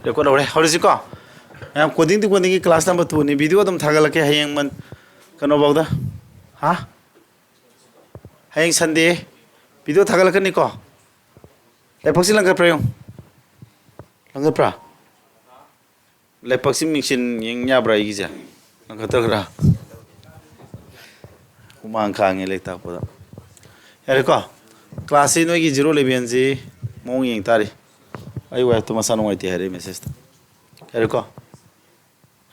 record ore horisi ko am coding to coding class number 2 ni video dum thagal ke hayeng man kano bawda ha hayeng sunday video thagal ka ni ko lepaksi lang ka prayong lang pra lepaksi mixin yeng nya bra gi ja lang ka tar kumang khang ele ta po yare ko class no gi 0 11 ji mong yeng tari ai wa to masano ngai ti hare message ta yare ko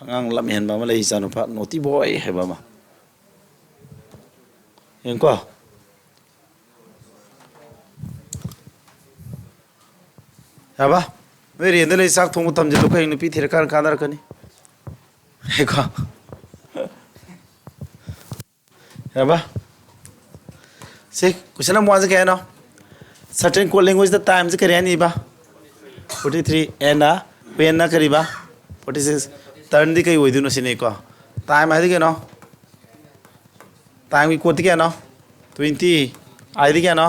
angang lam hen ba ma lei sanu pa noti boy he ba ma yeng ko ya ba meri endele sak thong tam je lo kai nupi thir kan kadar kani he ko ya ba se question mo ke no certain code language the time je kare ani ba 43 and when na kari ba 46 turn di kai oidu no sine ko time ai di ke no time ki code ke no 20 ai di ke no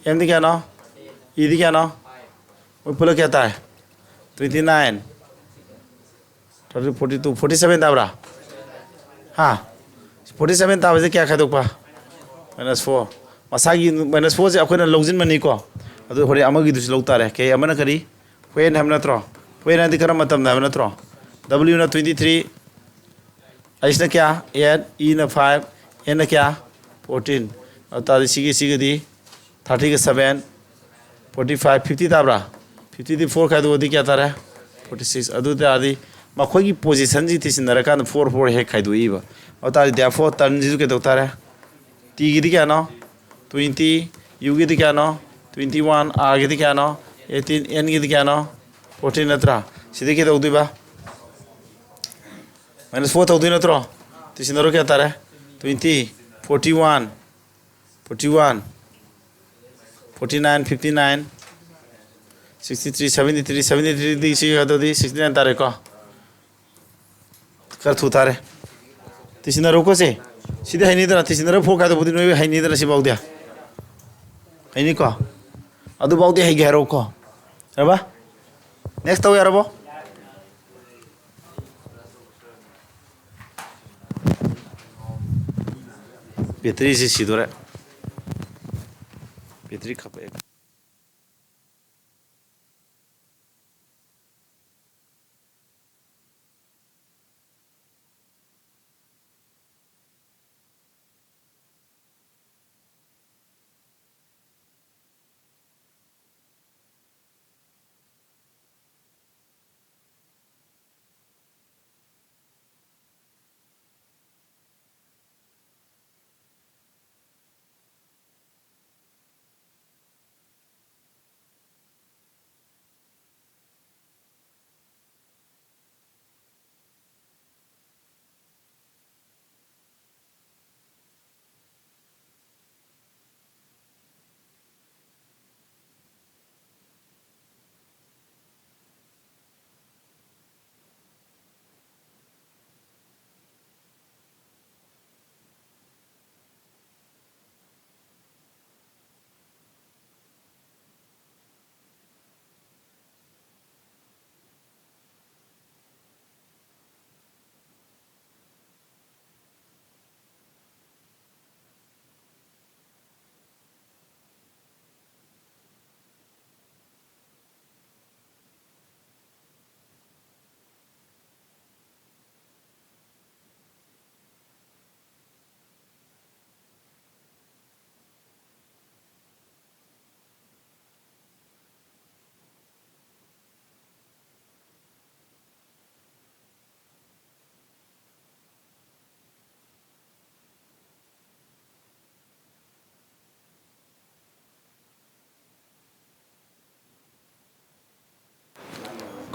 m di ke no e di ke no वो पुल क्या था 29 42 47 था बरा हाँ 47 था वैसे क्या खाते हो पा -4 मसागी -4 से आपको ना लॉगिन में नहीं को अतो थोड़े अमर की दूसरी लोगता रहे के अमर ना करी वेन हम ना त्रो वेन आदि करम मतम ना हम ना त्रो W ना 23 ऐसा क्या 8 E ना 5 N ना क्या 14 और तारी सीगे दी 30 के 7 45 50 था बरा 54 का तो क्या था रे 46 अदुते आदि मखोई की पोजीशन जी थी सिनरा का 44 है खाई दुई बा और तारी therefore टर्न जी के तो था रे T की क्या नो 20 U की क्या नो 21 R की क्या नो 18 N की क्या नो 14 नत्रा सीधे के तो दुई बा -4 तो दुई नत्रो तो सिनरा क्या था रे 20 41 41 49 59 63 73 73 दी सी का तो दी 69 तारे को कर थू तारे तिसना रोको से सीधे है नहीं तो तिसना रो फोका तो बुद्धि नहीं है नहीं तो सी बाउ दिया है नहीं को अदु बाउ दिया है गहरो को है बा नेक्स्ट तो यार वो बेहतरी से सीधो रे बेहतरी खपे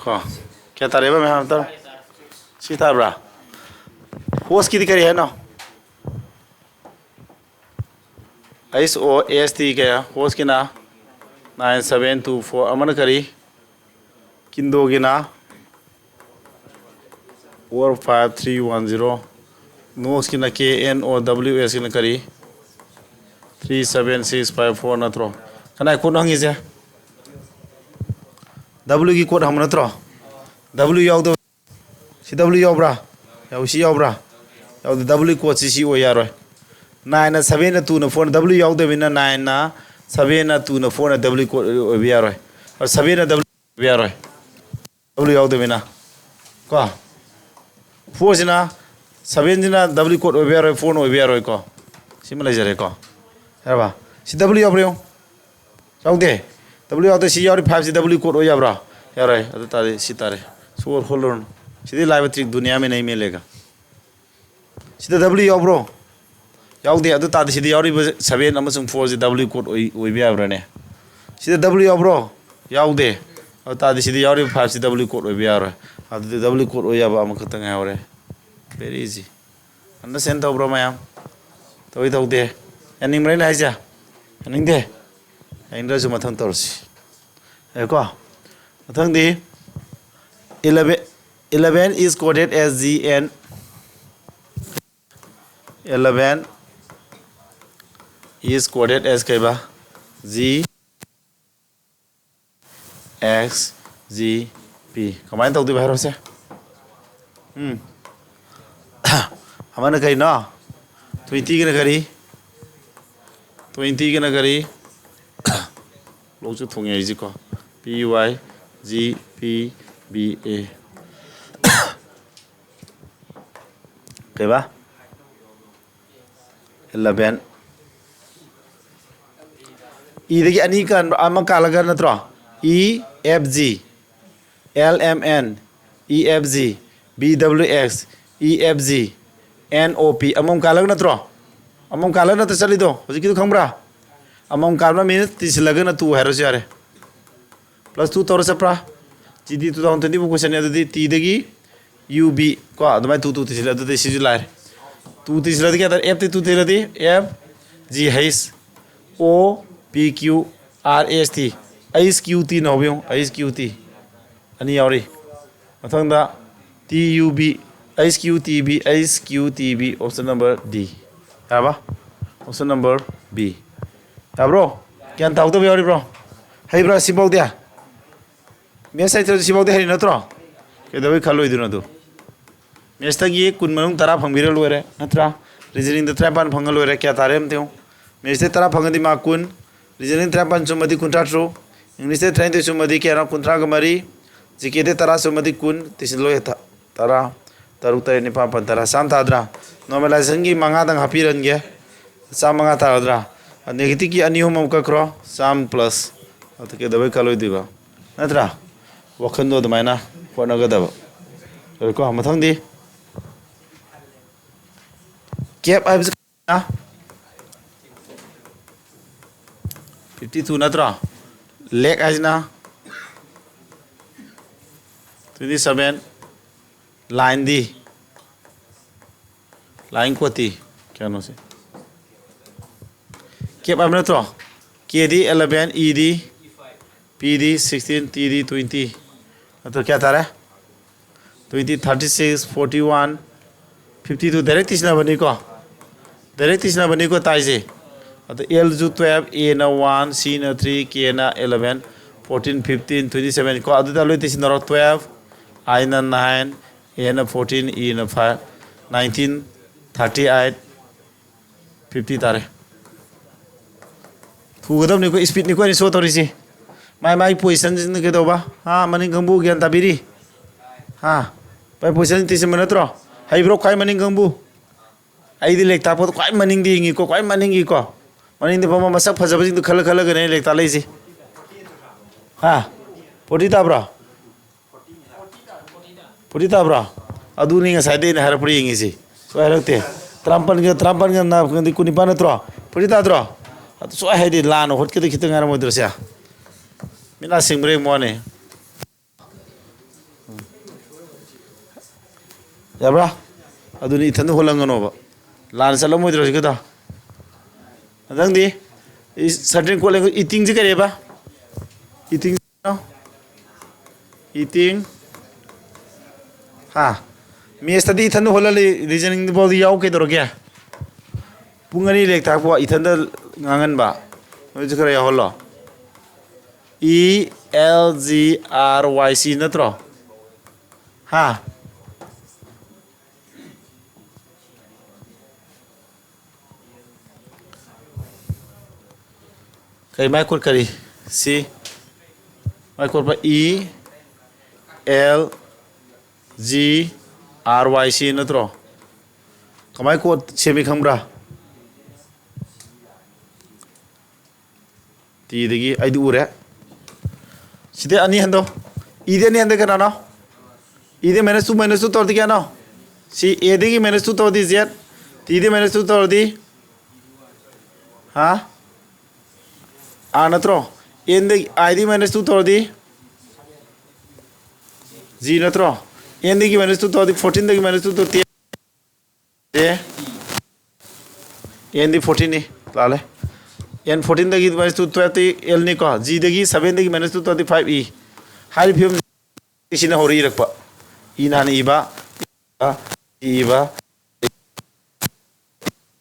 को क्या तारे बा मैं हम तो सीता ब्रा होस्ट की दिक्कत है ना SOST क्या होस्ट की ना 9724 अमन करी किंदो की ना 45310 नोस की ना KNOWS की ना करी 37654 ना त्रो कना कोड हंगी से W की कोड हम ना throw W yaudaba si W yaubra yau si yaubra yauda W code si o yaroi 9 na 7 na 2 na 4 na W yaudabina 9 na 7 na 2 na 4 na W code o yaroi 7 na W yaroi W yaudabina ko 4 sina 7 sina W code o yaroi 4 no yaroi ko sima lejare ko herba si W yaubrio yaude W yaude si yauri 5 si W code o yabra yaroi adu tare si tare सोर खोलोन सीधे live trick दुनिया में नहीं मिलेगा सीधे W याब्रो याउदे अदु तादे सीधे याउरी 7 अमसुंग 4 से W कोड ओइ बियाब्रने सीधे W याब्रो याउदे अदु तादे सीधे याउरी 5 से W कोड ओइ बियाब्र अदु W कोड ओइ याबा अम खतंग यावरे वेरी इजी अंडरस्टैंड तब्रो मयाम तोइ तौदे एनिंग मरे लाइजा एनिंग दे एनिंग मथंग तोरसी एको मथंग दी 11 is coded as GN 11 is coded as kaiba G X G P kamain tau tu baharo se hamana kai na 20 ke na kari 20 ke na kari lo chu thong ye ji ko P Y G P B A kaiba 11 E dagi ani kan ama kalaga natro E F G L M N E F G B W X E F G N O P among kalaga natro among kalaga na to chali do hoji ki khambra among kalma min tislaga na tu hero jare plus 2 tor sapra GD 2020 question adudi T dagi UB ko adumai 2 tisila adudi siju lai 2 tisila dagi adar F 2 tisila di F G H O P Q R S T H Q T no biong H Q T ani yauri mathang da T U B H Q T B H Q T B option number D yaba option number B ya bro kyan tau to yauri bro hey bro simple dia मेस आई सिबाव देहरी नत्रो केदबै खालो इदुना दो mess तगी कुन मनung तरा फंगबिर लोरे नत्रा रीजनिंग द ट्राइपान फंगल लोरे क्या तारेम तेउ मेस ते तरा फंगदि मा कुन रीजनिंग ट्राइपान सुमदि कुंट्रा ट्रो इंग्लिश ते ट्राइन ते सुमदि के ना कुंट्रा गमरी जीके ते तरा सुमदि कुन तिसिन लोय तरा तरु तरे निपा पन तरा साम ताद्रा नॉर्मलाइजेशन की मंगा दंग हापिरन गे साम मंगा ताद्रा नेगेटिव की अनियो मौका क्रो साम प्लस अत के दबै खालो इदिबा नत्रा वखंदो दमाइना होनगदब को मथंदी कैप आइब्स ना 52 नत्रा लेक आइजना 27 लाइन दी लाइन कोती क्या नो से कैप आइब नत्रा के दी 11 ई दी P दी 16 T दी 20 तो क्या था रे 20 36 41 52 डायरेक्ट तीसना बनी को ताइजे तो L जो 12 A ना 1 C ना 3 K ना 11 14 15 27 को अदु दालो तीसना रो 12 I ना 9 A ना 14 E ना 5 19 38 50 तारे थुगदम निको स्पीड निको नि सो तोरिसी माई पोजिशन जिन के दोबा हाँ मनिंग गंबू ज्ञान ताबिरी हाँ भाई पोजिशन तीसे मनत्रो हाई ब्रो काय मनिंग गंबू आई दी लेक्ता पो काय मनिंग दी को काय मनिंग को मनिंग दे पमा मसक फजब जिन खल खल गने लेक्ता लेजी हाँ पोटी ताब्रा अदु निंग साइडे ने हर पड़ी इंगी सी सो हरते त्रांपन के ना कुनी कुनिपा नत्रो पोटी ताद्रो अदु सो है दी लान होट के खितंग हर मोद्रस्या मिला सिंगब्रे मोने याब्रा अदुनी इथन होलंगनोबा लान चलो मोद्रो सिगदा अदंदी इस सर्टेन कोले ईटिंग जी करेबा ईटिंग हाँ मेस तदी इथन होलले रीजनिंग बॉडी याव के दरो क्या पुंगनी लेक थापो इथन nganganba मोज करे होलो E L G R Y C natro ha kay mai kod kari C mai kod pa E L G R Y C natro kamai kod semi khambra ti degi ai du re side ani hando E de ani hande kana no E de -2 tor di kana C A degi -2 tor di Z T de -2 tor di ha natro N de I de -2 tor di G natro N de -2 tor di 14 de -2 tor di N de 14 ni lale N 14 dagi -2 12 L ni ko G dagi 7 dagi -2 25 E hari film isina hori rakpa E na ni ba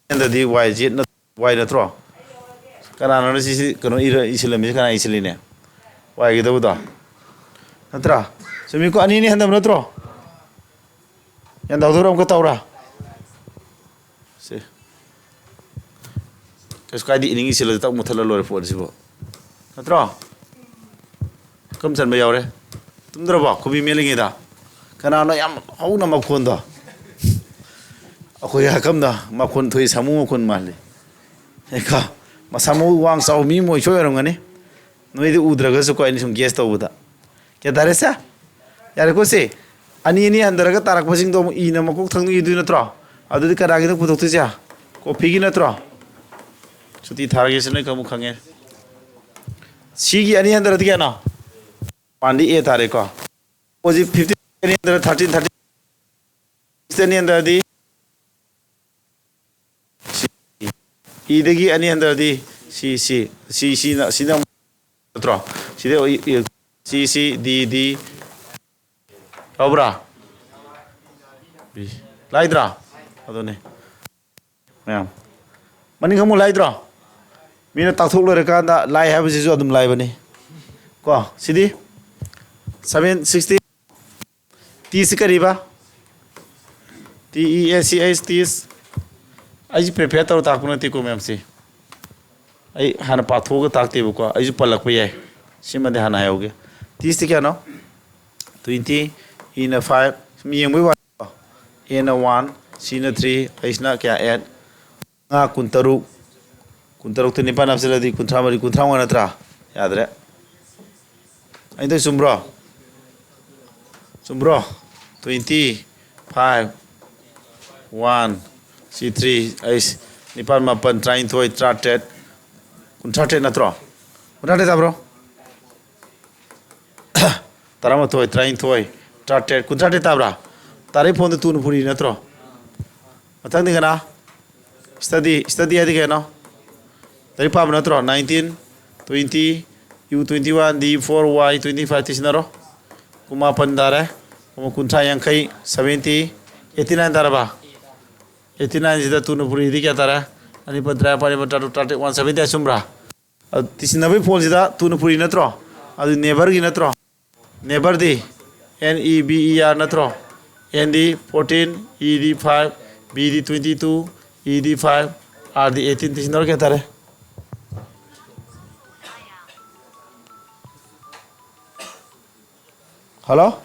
and the Y Z na Y na tro kana no si kono isilami kana isiline Y gi do da natra sumi ko ani ni handam na tro yan da doram ko tawra se Kaya di ini sila tak muthal lor for sibo. Natra. Kam san bayaw re. Tum dra ba kubi melingi da. Kana na yam hau na makhon da. Ako ya kam da makhon thoi samu makhon mali. Eka masamu wang sau mi mo choy rong ani. Noi di udra ga so ko ani sum guest to buda. Kya dare sa? Yar ko se ani ni andar ga tarak basing do I na makok thang ni du natra. Adu di karagi da putok tu ja. Ko pigi natra. Suti target sene kamu khange Sigi ani andar diya na pandi A tare ko oji 50 ani andar 13 30 ani andar di E degi ani andar di C na tro C de C D obra laidra adone Mayam mani kamu laidra Mina takthok lore kanda lai have is adum lai bani ko sidi 760 T sikariba T E S C H T S ai prepare tar tak puna ti ko mem si ai hana patho ga tak te ko ai palak pe sima de hana ayoge T is kya no 20 in a 5 mi yeng wa in a 1 C na 3 ai na kya add nga kuntaruk tu nipan apsila di kuntramari kuntramwa natra yadre ai to sumbro 20 5 1 C3 ais nipan mapan train thoi tratet kuntrate natro kuntrate ta bro tarama thoi train thoi tratet kuntrate ta bra tare phone tu nu puri natro matang dingana study adi keno dari pam natro 19 20 U21 D4 Y25 tisnaro kuma pandare kuma kuntra yang kai 70 89 daraba 89 jida tunu puri di kya tara ani padra pari bata 170 asumra tisnabe phone jida tunu puri natro adu never gi natro never di NEBER natro ND 14 ED 5 BD 22 ED 5 RD 18 tisnaro kya tara Hello?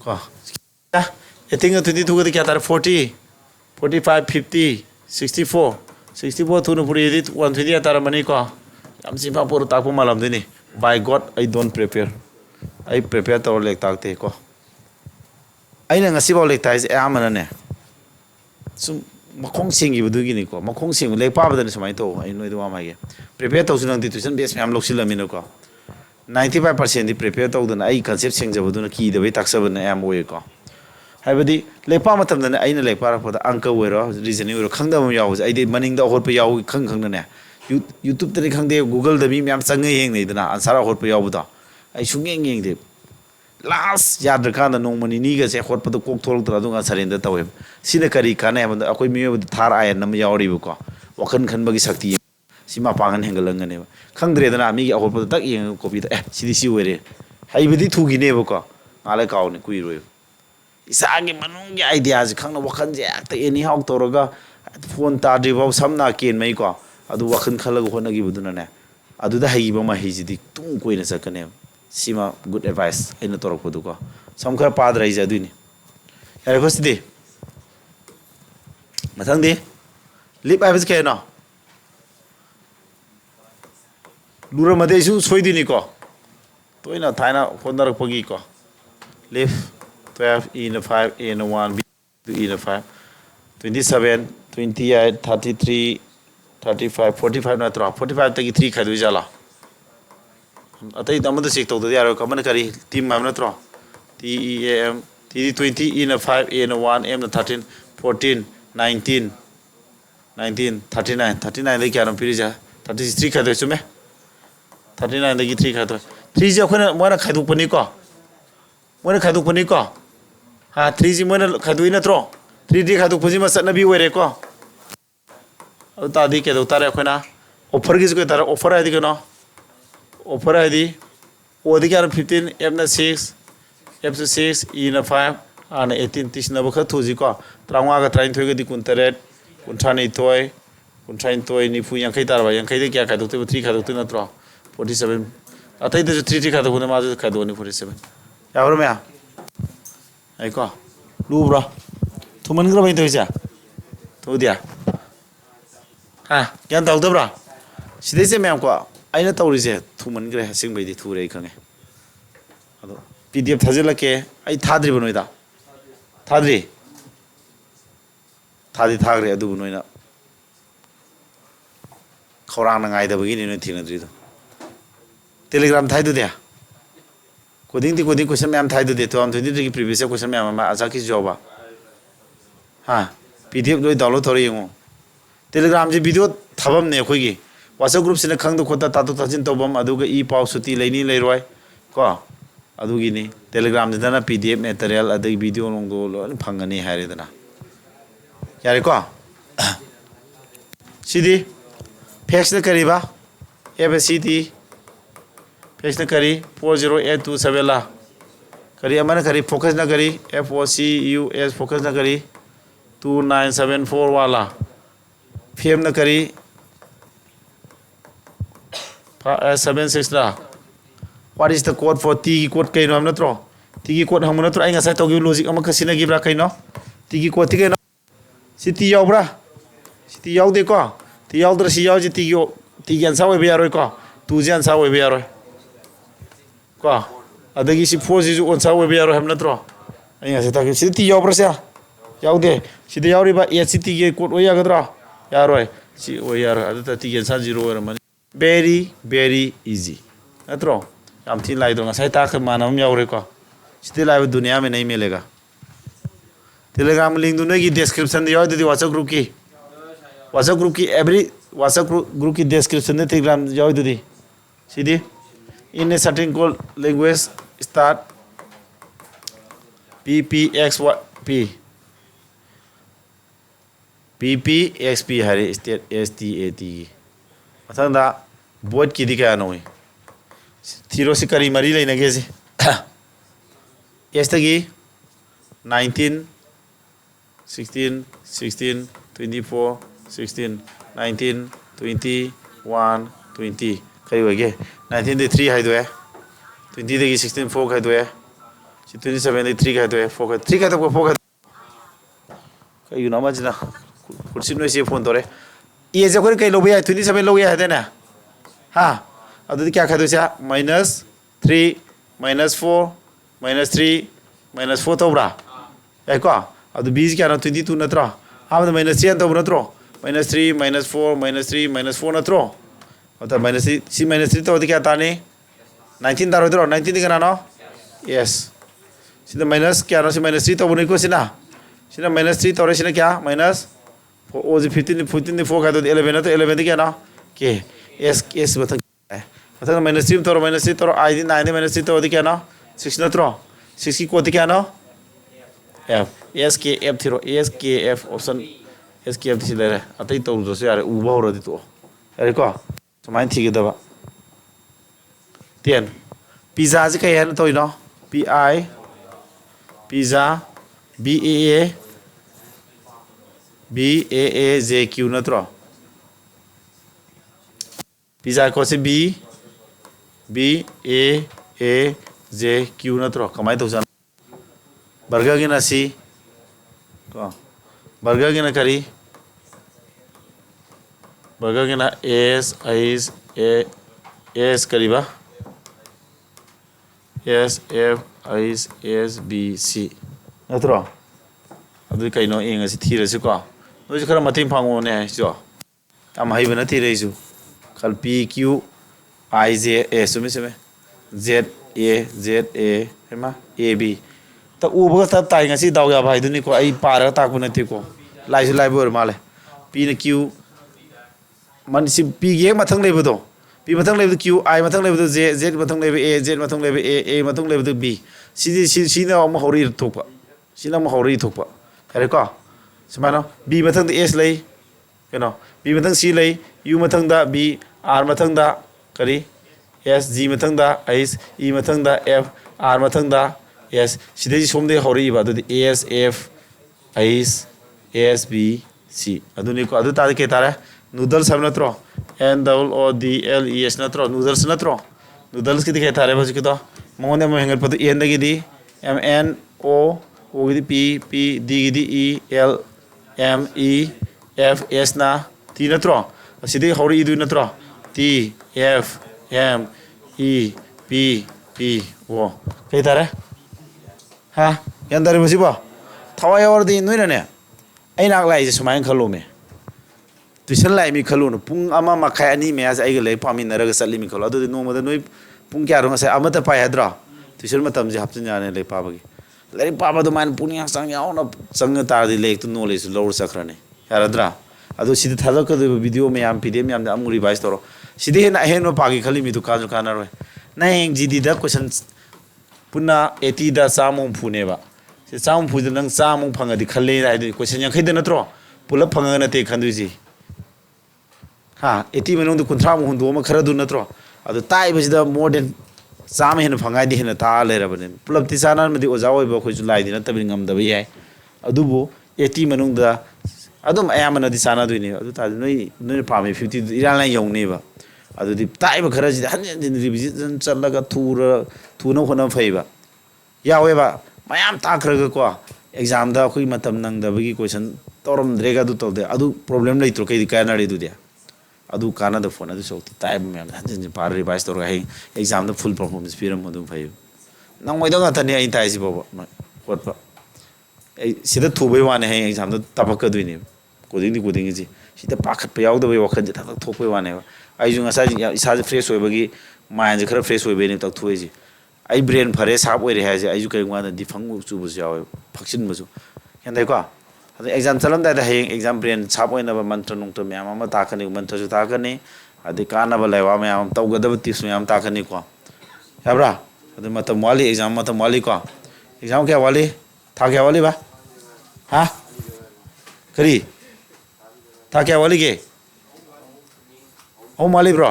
Ko. Ya, eting 22 ko kya tar 40, 45, 50, 64. 64 tu no puri edit 120 tar mani ko. Am simpa puro tak po malam dini. By God, I don't prepare. I prepare to lek tak te ko. Ai na ngasi ba lek tai se amana ne. Sum makong sing gi budu gi ni ko. Makong sing lek pa ba ne samai to ai noi do ma ge. Prepare to sunang tuition base am lok silamino ko. 95% di prepare tawduna ai concept sengjabaduna ki de bai taksabana am oye ko haibadi lepa matamdana aina lepa rakpada anka wero reasoning wero khangda mam yaw ai de maning da hor pa yaw khang khang na ne YouTube tari khangde Google da mi myam chang yeng nei dana ansara hor pa yaw buda ai sungeng yeng de last yadra kana nongmani ni ga se hor pa da kok tholok tra dunga sarenda tawe sina kari kana am da akoi mi bu thar ayan nam yawri bu ko wakan khan bagi sakti sima pangan hengalang ne khangdre dana mi ga hor pa tak yeng copy da sidi si were ꯍꯩꯕꯗꯤ ꯊꯨꯈꯤꯅꯦꯕꯀꯣ ꯉꯥꯜꯂꯦ ꯀꯥꯎꯅꯤ ꯀꯨꯏꯔꯣꯏꯕ ꯏꯁꯥꯒꯤ ꯃꯅꯨꯡꯒꯤ ꯑꯥꯏꯗꯤꯌꯥꯁꯤ ꯈꯪꯅ ꯋꯥꯈꯜꯁꯦ ꯍꯦꯛꯇ ꯑꯦꯅꯤ ꯍꯥꯎ ꯇꯧꯔꯒ phone ꯇꯥꯗ꯭ꯔꯤꯐꯥꯎ ꯁꯝꯅ ꯀꯦꯟꯃꯩꯀꯣ ꯑꯗꯨ ꯋꯥꯈꯜ ꯈꯜꯂꯒ ꯍꯣꯠꯅꯈꯤꯕꯗꯨꯅꯅꯦ ꯑꯗꯨꯗ ꯍꯩꯈꯤꯕ ꯃꯍꯩꯁꯤꯗꯤ ꯇꯨꯡ ꯀꯣꯏꯅ ꯆꯠꯀꯅꯦꯕ ꯁꯤꯃ ꯒꯨꯗ ꯑꯦꯗꯚꯥꯏꯁ ꯑꯩꯅ ꯇꯧꯔꯛꯄꯗꯨꯀꯣ ꯁꯝ ꯈꯔ ꯄꯥꯗ꯭ꯔ ꯑꯩꯁꯦ ꯑꯗꯨꯏꯅꯤ ꯌꯥꯔꯦꯀꯣ ꯁꯤꯗꯤ ꯃꯊꯪꯗꯤ ꯂꯤꯞ ꯍꯥꯏꯕꯁꯤ ꯀꯩꯅꯣ ꯂꯨꯔꯝꯃꯗꯤ ꯑꯩꯁꯨ ꯁꯣꯏꯗꯣꯏꯅꯤꯀꯣ ꯇꯣꯏꯅ ꯊꯥꯏꯅ ꯍꯣꯠꯅꯔꯛꯄꯒꯤꯀꯣ ꯂꯤꯞ 12 ꯏꯅ 5 ꯑꯦꯅ 1 ꯕꯤ ꯏꯅ 5 27 28 33 35 45 ꯅꯠꯇ꯭ꯔꯣ 45ꯇꯒꯤ 3 ꯈꯥꯏꯗꯣꯏꯖꯥꯠꯂꯣ ꯑꯇꯩꯗ ꯑꯃꯗ ꯆꯦꯛ ꯇꯧꯗꯗꯤ ꯌꯥꯔꯣꯏ ꯑꯃꯅ ꯀꯔꯤ ꯇꯤꯝ ꯍꯥꯏꯕ ꯅꯠꯇ꯭ꯔꯣ ꯇꯤ ꯏ ꯑꯦ ꯑꯦꯝ ꯇꯤꯗꯤ 20 ꯏꯅ 5 ꯑꯦꯅ 1 ꯑꯦꯝꯅ 13 14 19 19 39 39ꯗꯒꯤ ꯀꯌꯥꯅꯣ ꯄꯤꯔꯤꯁꯦ 33 ꯈꯥꯏꯗꯣꯏ ꯆꯨꯝꯃꯦ 39ꯗꯒꯤ 3 ꯈꯥꯏꯗꯣꯏ 3ꯁꯦ ꯑꯩꯈꯣꯏꯅ ꯃꯣꯏꯅ ꯈꯥꯏꯗꯣꯛꯄꯅꯤꯀꯣ ꯍꯥ 3ꯁꯤ ꯃꯣꯏꯅ ꯈꯥꯏꯗꯣꯛꯏ ꯅꯠꯇ꯭ꯔꯣ 3D ꯈꯥꯏꯗꯣꯛꯄꯁꯤꯃ ꯆꯠꯅꯕꯤ ꯑꯣꯏꯔꯦꯀꯣ ꯑꯗꯨ ꯇꯥꯔꯗꯤ ꯀꯩꯗꯧ ꯇꯥꯔꯦ ꯑꯩꯈꯣꯏꯅ ꯑꯣꯐꯔꯒꯤꯁꯨ ꯀꯩ ꯇꯥꯔꯦ ꯑꯣꯐꯔ ꯍꯥꯏꯗꯤ ꯀꯩꯅꯣ ꯑꯣꯐꯔ ꯍꯥꯏꯗꯤ ꯑꯣꯗꯤ ꯀꯌꯥꯅꯣ 15 ꯑꯦꯐꯅ 6 ꯑꯦꯐꯁꯨ 6 ꯏꯅ 5 ꯑꯥꯔꯅ 18 ꯇꯤꯁꯤꯟꯅꯕ ꯈꯔ ꯊꯨꯁꯤꯀꯣ 35ꯒ 23ꯒꯗꯤ 28 kunthanithoi kunthanithoi nifu yankai tarba yankai de kya khadokte 3 khadokte natro 47 atai de 3 khadokne ma khadoni 47 yawro me ai ko lubra thuman gra bai toisa to dia ha yan tawdabra sidai se mem ko aina tawrise thuman gra hasing bai di thure khange ado pdf thajilake ai thadri banoida thadri thadi thagre adu noina khorang ngaidabagi ni thinadrido telegram thaidu dia coding question ma'am thaidu de 2023 ki previous question ma'am ma acha ki job ha pdf loi download thori yengo telegram je video thabam ne khoi gi whatsapp group sina khang do khota ta to tajin tobam aduga e paw suti leini leiroi ko adugi ni telegram de dana pdf material adagi video long do lo phangani haire dana yare ko sidi Fetch na kari ba? ABCD fetch na kari 40827 la. Kari amana kari focus na kari FOCUS focus na kari 2974 wala. FM na kari 76 la. What is the code for T code kay no am natro? T code hamu natro ay nga sa togi logic ama kasina gibra kay no? T code ti kay no? Si T yaw bra. Si T yaw de ko. 티 야우드라 시 야우지 티기 안사 왜 비야로이 거 두지 안사 왜 비야로이 거 아더기 시 포지주 온사 왜 비야로이 함 나트로 아니 아세 타기 시 티 야우브라샤 야우데 시데 야우리바 에치 티기 콧 오야거드라 야로이 시 오야로 아드타 티기 안사 지로 오라만 very very easy 나트로 ꯌꯥꯝ ꯊꯤ ꯂꯥꯏꯗ꯭ꯔꯣ ꯉꯁꯥꯏ ꯇꯥꯛꯈ ꯃꯥꯟꯅꯕ ꯌꯥꯎꯔꯦꯀꯣ ꯁꯤꯗꯤ ꯂꯥꯏꯕ ꯗꯨꯅꯤꯌꯥ ꯃꯦ ꯅꯍꯤ ꯃꯤꯂꯦꯒا ꯇꯦꯂꯦꯒ꯭राꯝ link ꯗꯨ ꯅꯣꯏꯒꯤ ꯗꯦꯁꯀ꯭ꯔꯤꯞꯁꯟꯗ ꯌꯥꯎꯗꯗꯤ WhatsApp group की WhatsApp group की every WhatsApp group की description में Telegram जाओ इधर सीधी in a certain called language start PPXP Hare STAT मतलब दा बोर्ड की दिखाया ना हुई थीरो से करी मरी लेने के से S तकी 19 16 16 24 16 19 20 1 20 कई हो गए 19 दे 3 है दो है 20 दे 16 4 है दो है 27 दे 3 है दो है 4 है 3 है तो 4 है कई ना मत ना कुछ नहीं से फोन तो रे ये जब कोई कई लोग भी है 27 लोग है ना हाँ अब तो क्या खाते हैं -3 -4 -3 -4 तो बड़ा है क्या अब तो 20 क्या ना 22 ना त्रा हाँ तो -3 तो बड़ा त्रो -3 -4 -3 -4 ना त्रो मतलब -3 तो क्या ताने 19 तारो त्रो 19 दिखना ना yes सिना माइनस क्या ना -3 तो बने को सिना -3 तो रे सिना क्या माइनस ओ जी 15 4 का तो 11 ना तो 11 क्या ना के s मतलब -3 तो आई 9 -3 तो क्या ना 6 ना त्रो 6 की को क्या ना f s k f Thero s k f option s k f थी ले रहे अतई तो दोसे यार उबा हो रही तो यार को समाइन थी के दबा 10 pizza ji kai han toy no pi pizza b a j q natro pizza ko se b a j q natro kamai to jan burger gi na c ko burger gi na kari burger gi na s kariba S F S B C natro adu kai no eng asi thira si ko no ji khara mating phango ne jo am hai bana thi rei su khal P Q I J A sumi Z A hema A B ta u ba ta tai ngasi daw ya bhai duni ko ai para ta ko nati ko lai su lai bor male P na Q man si P ge mathang lei bodo P mathang level Q I mathang level Z Z mathang level A Z mathang level A mathang level B si na ma hori thokpa si na ma hori thokpa kare ko samano B mathang da S lei keno B mathang C lei U mathang da B R mathang da kari S G mathang da S E mathang da F R mathang da S sidai somde hori ba do S F S B C aduni ko adu ta ke tare noodles have natro N double O D L E S natro noodles ki dikhai thare baju ki to mone mo hengar padu N gi di M N O gi di P D gi di E L M E F S na T natro asidi hori idu natro T F M E P O kai thare ha yan dare baju ba thawai or di noi na ne ai nak lai je sumain khalo me tuition lai mi khalu no pung ama makhai ani me as ai gale pami naraga sali mi khalu adu no ma noi pung kya ronga sai amata pai hadra tuition matam je hapchin jane le pa bagi lai pa ba do man punya sang ya ona sang ta di le tu knowledge lower sakrane yaradra adu sidi thalak ka video me am pdm yam da amuri revise toro sidi na hen ma pagi khali mi du ka na roi na eng gd da question punna 80 da samung phune ba se samung phu nang samung phanga di khalle ra di question yang khai da natro pulap phanga na te khandu ji ha 80 menung du kunthra mu hundu ma khara du natro adu tai bajida more than sam hen phangai di hen ta le ra bane pulap ti sana madi oja oi ba khoi ju lai di na tabi ngam da bai adu bo 80 menung da adum ayamana di sana du ni adu ta noi pami 50 iran la yong ni ba adu di tai ba khara ji han din revision challaga thuna khona phai ba yawe ba mayam ta khra ko exam da khoi matam nang da bagi question torom drega du tolde adu problem lai tro kai di kana ri du dia adu kana da phone adu sokti time me hanjin par revise tor gai exam da full performance piram modum phai nang moi da ta ni ai tai si bo kot ba ai sida thubai wane hai exam da tapak ka duini coding ji sida pakhat pa yaw da bai wakhan ji thak thok pai wane ai ju ngasa isa fresh oi bagi mind ji khara fresh oi be ni tak thuai ji ai brain phare sharp oi re ha ji ai ju kai ngwa da difang chu bu yaw phaksin bu ju hen dai ko adu exam chalam da heng exam brain sharp oi na ba mantra nung to myam ama ta khani mantra ju ta khani adi kana ba lewa myam taw ga da tips myam ta khani ko yabra adu matam wali exam matam wali ko exam kya wali tha kya wali ba ha kari tha kya wali ke home wali bro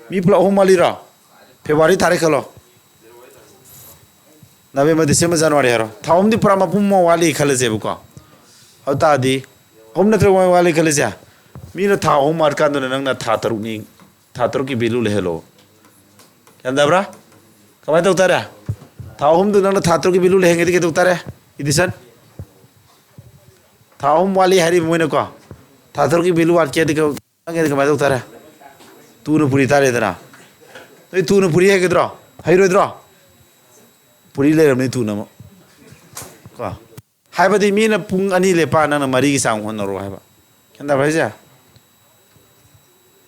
mi pla home wali ra February tarikh khalo November December January hero thawm di pura mapum mo wali khale je bu ko auta di home na tro wali khale ja mi na tha home mar kan nang na tha taruk ki bilu le hello kanda bra kamai to tara tha home du nang na tha taruk ki bilu le henge di ke to tara idisan tha home wali hari mo ne ko tha taruk ki bilu wat ke di ko nge di kamai to tara tu no puri tare dra toi tu no puri he ke dra hai ro dra puri le ram ni tu na mo ko hai ba di mi na pung ani le pa na mari ki sang hon ro hai ba kanda bhai ja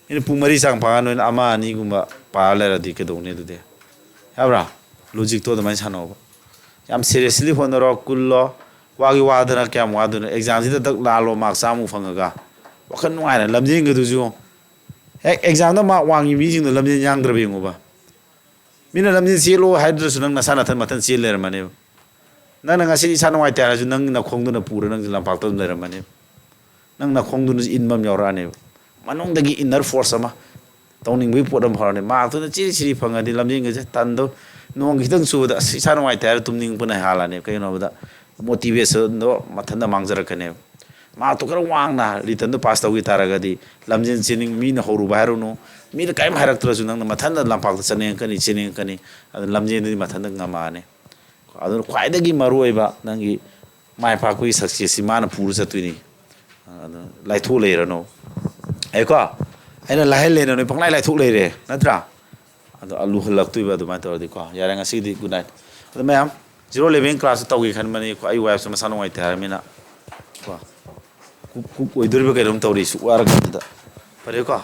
ina pung mari sang pa no ama ani gumba pa le ra di ke do ne du de ha bra logic to da mai sano ba yam seriously hon ro kullo wa gi wa da na kya wa da exam ji da la lo mark sa mu phang ga wa khan nuai na lam jing ga du ju exam da ma wang yi mi jing da lam jing yang dra bi ngo ba mina lam jing si lo hydro su nang na sana than matan si le ra mane nang nga si sa nuai ta ju nang na khong du na pura nang lam pak to le ra mane nang na khong du in mam yaw ra ne manong dagi inner force ama tawning wi podam phar ne ma to chi phanga di lam jing ga tan do ꯅꯣꯡ ꯈꯤꯇꯪ ꯆꯨꯕꯗ ꯑꯁ ꯏꯁꯥ ꯅꯨꯡꯉꯥꯏꯇꯦ ꯍꯥꯏꯔ ꯇꯨꯝꯅꯤꯡꯕꯅ ꯍꯥꯜꯂꯅꯤ ꯀꯩꯒꯤꯅꯣ ꯍꯥꯏꯕꯗ ꯃꯣꯇꯤꯚꯦꯁꯟꯗꯣ ꯃꯊꯟꯇ ꯃꯥꯡꯖꯔꯛꯀꯅꯦꯕ ꯃꯥꯔꯛꯇꯣ ꯈꯔ ꯋꯥꯡꯅ ꯔꯤꯇꯟꯗꯣ ꯄꯥꯁ ꯇꯧꯈꯤ ꯇꯥꯔꯒꯗꯤ ꯂꯝꯖꯦꯟ ꯆꯦꯅꯤꯡ ꯃꯤꯅ ꯍꯧꯔꯨꯕ ꯍꯥꯏꯔꯨꯅꯨ ꯃꯤꯅ ꯀꯔꯤꯝ ꯍꯥꯏꯔꯛꯇ꯭ꯔꯁꯨ ꯅꯪꯅ ꯃꯊꯟꯇ ꯂꯝꯄꯥꯛꯇ ꯆꯠꯅꯤꯡꯉꯛꯀꯅꯤ ꯆꯦꯅꯤꯡꯉꯛꯀꯅꯤ ꯑꯗꯨ ꯂꯝꯖꯦꯟꯗꯨꯗꯤ ꯃꯊꯟꯇ ꯉꯝꯃꯛꯑꯅꯤ ꯑꯗꯨꯅ ꯈ꯭ꯋꯥꯏꯗꯒꯤ ꯃꯔꯨꯑꯣꯏꯕ ꯅꯪꯒꯤ ꯃꯥꯏ ꯄꯥꯛꯄꯒꯤ ꯁꯛꯁꯦꯁꯁꯤ ꯃꯥꯅ ꯄꯨꯔ ꯆꯠꯇꯣꯏꯅꯤ ꯑꯗꯨ ꯂꯥꯏꯊꯣꯛ ꯂꯩꯔꯅꯣ ꯑꯩꯀꯣ ꯑꯩꯅ ꯂꯥꯏꯍꯜꯂꯦꯅ ꯅꯣꯏ ꯄꯪꯂꯥꯏ ꯂꯥꯏꯊꯣꯛ ꯂꯩꯔꯦ ꯅꯠꯇ꯭ꯔꯥ ꯑꯗꯣ ꯂꯨꯍꯜꯂꯛꯇꯣꯏꯕ ꯑꯗꯨꯃꯥꯏꯅ ꯇꯧꯔꯗꯤꯀꯣ ꯌꯥꯔꯦ ꯉꯁꯤꯗꯤ ꯒꯨꯗ ꯅꯥꯏꯠ ꯑꯗꯣ ꯃꯌꯥꯝ 011 ꯀ꯭ꯂꯥꯁꯇ ꯇꯧꯒꯦ ꯈꯟꯕꯅꯤꯀꯣ ꯑꯩ ꯋꯥꯏꯐꯁꯨ ꯃꯁꯥ ꯅꯨꯡꯉꯥꯏꯇꯦ ꯍꯥꯏꯔꯕꯅꯤꯅ ꯀꯣ ꯀꯨꯛ ꯑꯣꯏꯗꯣꯔꯤꯕ ꯀꯩꯅꯣꯝ ꯇꯧꯔꯤ ꯁꯨꯛ ꯋꯥꯔꯀꯥꯟꯗꯨꯗ ꯐꯔꯦꯀꯣ